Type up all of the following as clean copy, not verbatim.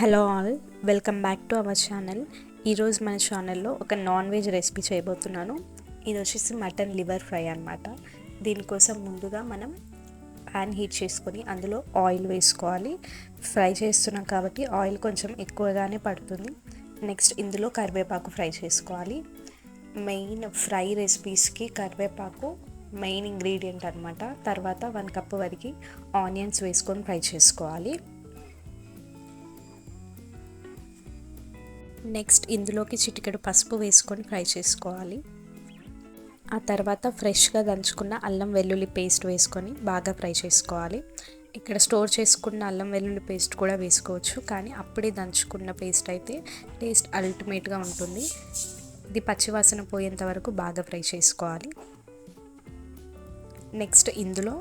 Hello all, welcome back to our channel. ఈరోజు మన ఛానల్లో ఒక నాన్ వెజ్ రెసిపీ చేయబోతున్నాను. ఇది వచ్చేసి మటన్ లివర్ ఫ్రై అన్నమాట. దీనికోసం ముందుగా మనం ప్యాన్ హీట్ చేసుకొని అందులో ఆయిల్ వేసుకోవాలి. ఫ్రై చేస్తున్నాం కాబట్టి ఆయిల్ కొంచెం ఎక్కువగానే పడుతుంది. నెక్స్ట్ ఇందులో కరివేపాకు ఫ్రై చేసుకోవాలి. మెయిన్ ఫ్రై రెసిపీస్కి కరివేపాకు మెయిన్ ఇంగ్రీడియంట్ అనమాట. తర్వాత 1 కప్ వరకు ఆనియన్స్ వేసుకొని ఫ్రై చేసుకోవాలి. నెక్స్ట్ ఇందులోకి చిటికెడు పసుపు వేసుకొని ఫ్రై చేసుకోవాలి. ఆ తర్వాత ఫ్రెష్గా దంచుకున్న అల్లం వెల్లుల్లి పేస్ట్ వేసుకొని బాగా ఫ్రై చేసుకోవాలి. ఇక్కడ స్టోర్ చేసుకున్న అల్లం వెల్లుల్లి పేస్ట్ కూడా వేసుకోవచ్చు, కానీ అప్పుడే దంచుకున్న పేస్ట్ అయితే టేస్ట్ అల్టిమేట్గా ఉంటుంది. ఇది పచ్చివాసన పోయేంత వరకు బాగా ఫ్రై చేసుకోవాలి. నెక్స్ట్ ఇందులో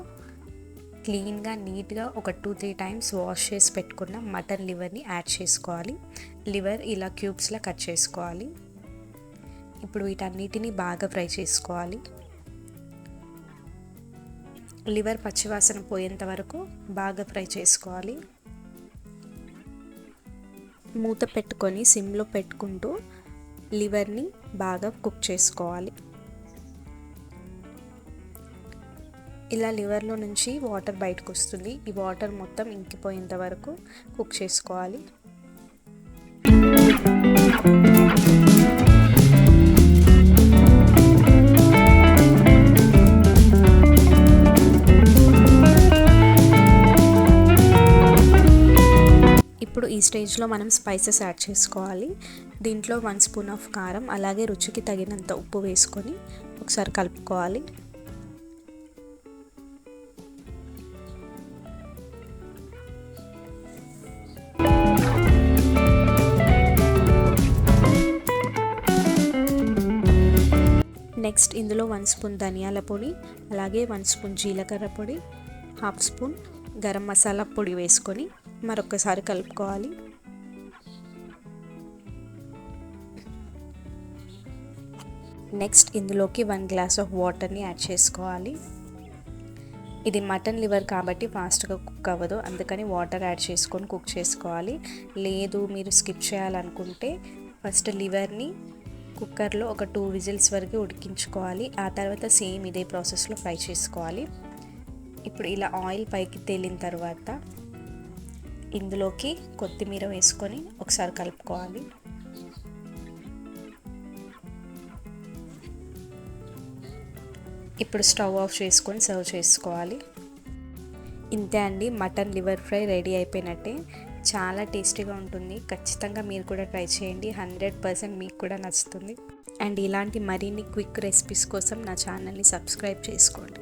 క్లీన్గా నీట్గా ఒక 2-3 టైమ్స్ వాష్ చేసి పెట్టుకున్న మటన్ లివర్ని యాడ్ చేసుకోవాలి. లివర్ ఇలా క్యూబ్స్లా కట్ చేసుకోవాలి. ఇప్పుడు వీటన్నిటిని బాగా ఫ్రై చేసుకోవాలి. లివర్ పచ్చివాసన పోయేంత వరకు బాగా ఫ్రై చేసుకోవాలి. మూత పెట్టుకొని సిమ్లో పెట్టుకుంటూ లివర్ని బాగా కుక్ చేసుకోవాలి. ఇలా లివర్లో నుంచి వాటర్ బయటకు వస్తుంది. ఈ వాటర్ మొత్తం ఇంకిపోయేంత వరకు కుక్ చేసుకోవాలి. ఇప్పుడు ఈ స్టేజ్లో మనం స్పైసెస్ యాడ్ చేసుకోవాలి. దీంట్లో 1 స్పూన్ ఆఫ్ కారం, అలాగే రుచికి తగినంత ఉప్పు వేసుకొని ఒకసారి కలుపుకోవాలి. నెక్స్ట్ ఇందులో 1 స్పూన్ ధనియాల పొడి, అలాగే 1 స్పూన్ జీలకర్ర పొడి, 1/2 స్పూన్ గరం మసాలా పొడి వేసుకొని మరొకసారి కలుపుకోవాలి. నెక్స్ట్ ఇందులోకి 1 గ్లాస్ ఆఫ్ వాటర్ని యాడ్ చేసుకోవాలి. ఇది మటన్ లివర్ కాబట్టి ఫాస్ట్గా కుక్ అవ్వదు, అందుకని వాటర్ యాడ్ చేసుకొని కుక్ చేసుకోవాలి. లేదు మీరు స్కిప్ చేయాలనుకుంటే ఫస్ట్ లివర్ని కుక్కర్లో ఒక 2 విజిల్స్ వరకు ఉడికించుకోవాలి. ఆ తర్వాత సేమ్ ఇదే ప్రాసెస్లో ఫ్రై చేసుకోవాలి. ఇప్పుడు ఇలా ఆయిల్ పైకి తేలిన తర్వాత ఇందులోకి కొత్తిమీర వేసుకొని ఒకసారి కలుపుకోవాలి. ఇప్పుడు స్టవ్ ఆఫ్ చేసుకొని సర్వ్ చేసుకోవాలి. ఇంతే అండి, మటన్ లివర్ ఫ్రై రెడీ అయిపోయినట్టే. చాలా టేస్టీగా ఉంటుంది. ఖచ్చితంగా మీరు కూడా ట్రై చేయండి. 100% మీకు కూడా నచ్చుతుంది. అండ్ ఇలాంటి మరిన్ని క్విక్ రెసిపీస్ కోసం నా ఛానల్ని సబ్స్క్రైబ్ చేసుకోండి.